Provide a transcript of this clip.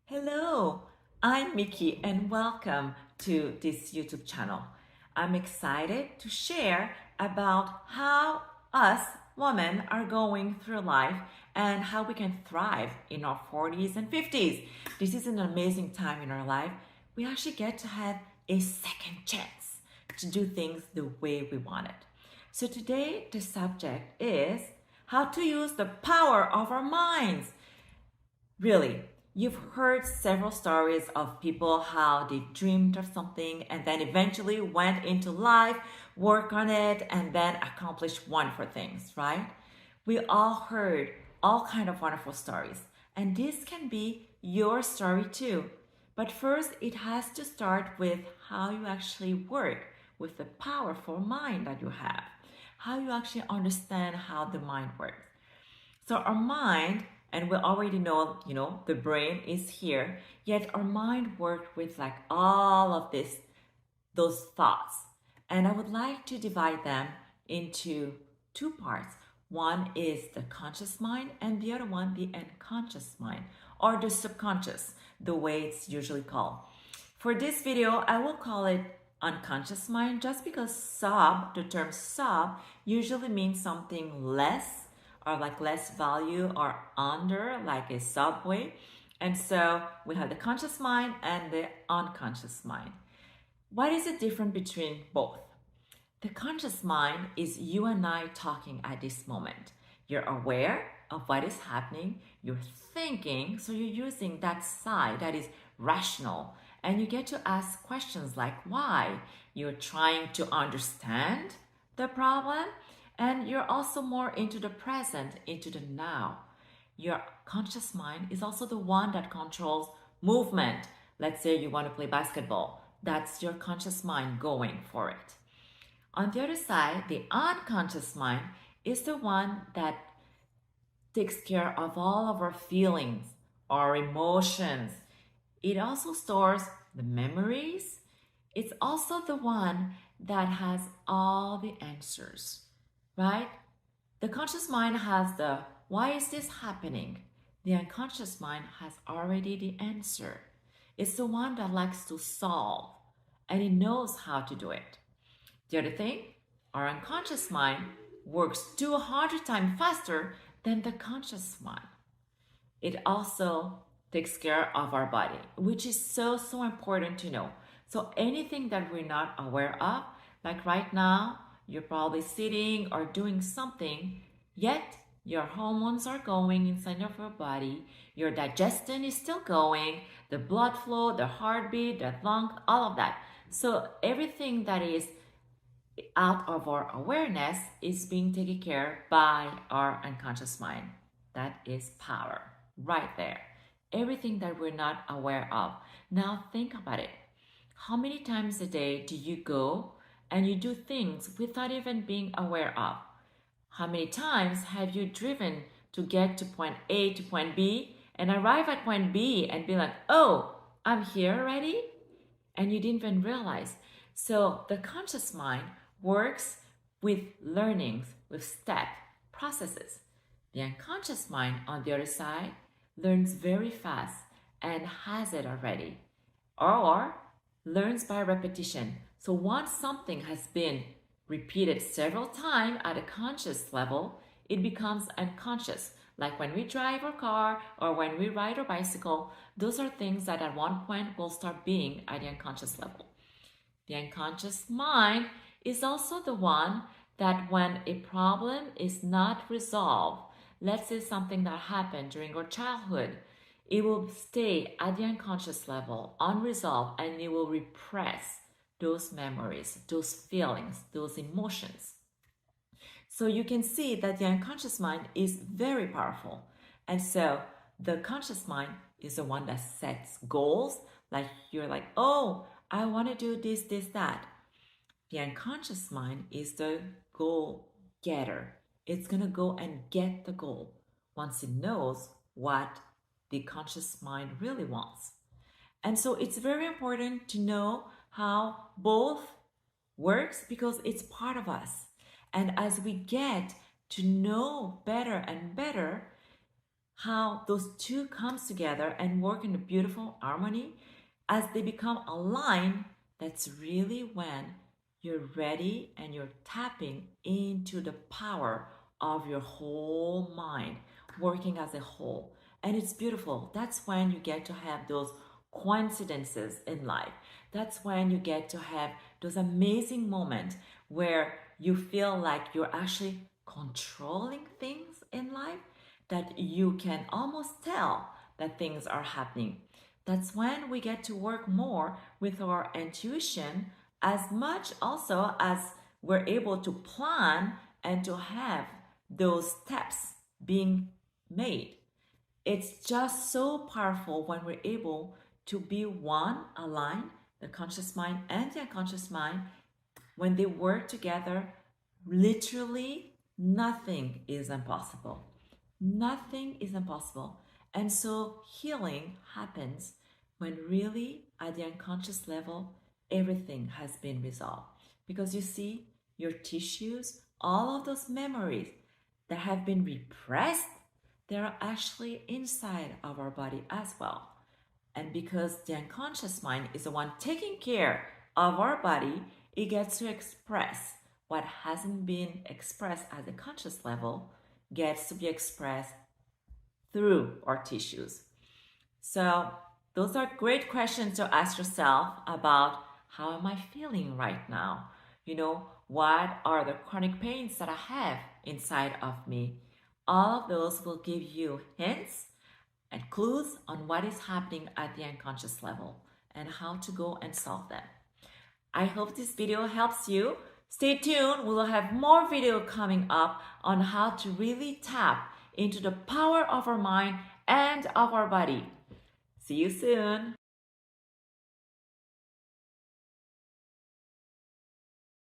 Hello, I'm Miki and welcome to this YouTube channel. I'm excited to share about how us women are going through life and how we can thrive in our 40s and 50s. This is an amazing time in our life. We actually get to have a second chance to do things the way we want it. So today the subject is how to use the power of our minds. Really, you've heard several stories of people how they dreamed of something and then eventually went into life, work on it, and then accomplished wonderful things, right? We all heard all kind of wonderful stories, and this can be your story too. But first, it has to start with how you actually work with the powerful mind that you have, how you actually understand how the mind works. So our mind, and we already know, the brain is here, yet our mind worked with like all of those thoughts. And I would like to divide them into two parts. One is the conscious mind and the other one, the unconscious mind, or the subconscious, the way it's usually called. For this video, I will call it unconscious mind just because the term sub usually means something less or like less value or under, like a subway. And so we have the conscious mind and the unconscious mind. What is the difference between both? The conscious mind is you and I talking at this moment. You're aware of what is happening, you're thinking, so you're using that side that is rational. And you get to ask questions like why. You're trying to understand the problem, and you're also more into the present, into the now. Your conscious mind is also the one that controls movement. Let's say you want to play basketball. That's your conscious mind going for it. On the other side, the unconscious mind is the one that takes care of all of our feelings, our emotions. It also stores the memories. It's also the one that has all the answers, right? The conscious mind has the why is this happening? The unconscious mind has already the answer. It's the one that likes to solve and it knows how to do it. The other thing, our unconscious mind works 200 times faster than the conscious one. It also takes care of our body, which is so important to know. So anything that we're not aware of, like right now, you're probably sitting or doing something, yet your hormones are going inside of your body, your digestion is still going, the blood flow, the heartbeat, the lung, all of that. So everything that is out of our awareness is being taken care by our unconscious mind. That is power right there. Everything that we're not aware of. Now think about it. How many times a day do you go and you do things without even being aware of? How many times have you driven to get to point A to point B and arrive at point B and be like, oh, I'm here already? And you didn't even realize. So the conscious mind works with learnings, with step processes. The unconscious mind, on the other side, learns very fast and has it already, or learns by repetition. So once something has been repeated several times at a conscious level, it becomes unconscious. Like when we drive our car or when we ride our bicycle, those are things that at one point will start being at the unconscious level. The unconscious mind is also the one that when a problem is not resolved, let's say something that happened during our childhood, it will stay at the unconscious level unresolved and it will repress those memories, those feelings, those emotions. So you can see that the unconscious mind is very powerful. And so the conscious mind is the one that sets goals. Like you're like, oh, I want to do this, that. The unconscious mind is the goal getter. It's going to go and get the goal once it knows what the conscious mind really wants. And so it's very important to know how both works because it's part of us. And as we get to know better and better how those two comes together and work in a beautiful harmony as they become aligned. That's really when you're ready and you're tapping into the power of your whole mind working as a whole. And it's beautiful. That's when you get to have those coincidences in life. That's when you get to have those amazing moments where you feel like you're actually controlling things in life, that you can almost tell that things are happening. That's when we get to work more with our intuition as much also as we're able to plan and to have those steps being made. It's just so powerful when we're able to be one, aligned, the conscious mind and the unconscious mind. When they work together, literally nothing is impossible. Nothing is impossible. And so healing happens when really at the unconscious level, everything has been resolved. Because you see, your tissues, all of those memories that have been repressed, they're actually inside of our body as well. And because the unconscious mind is the one taking care of our body, it gets to express what hasn't been expressed at the conscious level, gets to be expressed through our tissues. So those are great questions to ask yourself about how am I feeling right now? What are the chronic pains that I have inside of me? All of those will give you hints and clues on what is happening at the unconscious level and how to go and solve them. I hope this video helps you. Stay tuned. We will have more video coming up on how to really tap into the power of our mind and of our body. See you soon.